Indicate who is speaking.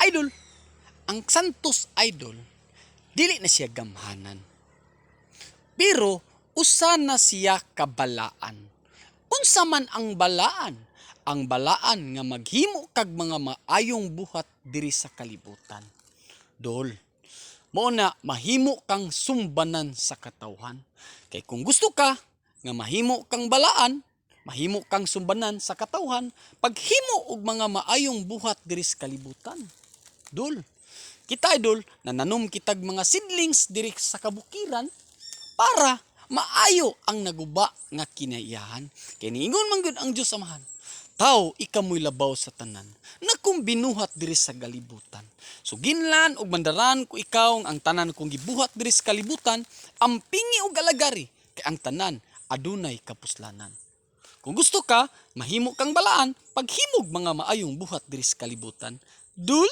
Speaker 1: Idol, ang Santos Idol, dili na siya gamhanan. Pero, usa na siya kabalaan. Unsa man ang balaan? Ang balaan nga maghimo kag mga maayong buhat diri sa kalibutan. Dol, mao na mahimo kang sumbanan sa katawhan. Kay kung gusto ka nga mahimo kang balaan, mahimo kang sumbanan sa katawhan, paghimo og mga maayong buhat diri sa kalibutan. Dol, kita idol, nananom kitag mga seedlings diri sa kabukiran para maayo ang naguba nga kinaiyahan. Kay niingon man gyud ang Dios Amahan, tao ikamoy labaw sa tanan, nagkumbinuhat diri sa kalibutan. So ginlan og mandaran ko ikaw ang tanan kong gibuhat diri sa kalibutan, ampingi og alagari kay ang tanan adunay kapuslanan. Kung gusto ka, mahimo kang balaan, paghimog mga maayong buhat diri sa kalibutan. Dul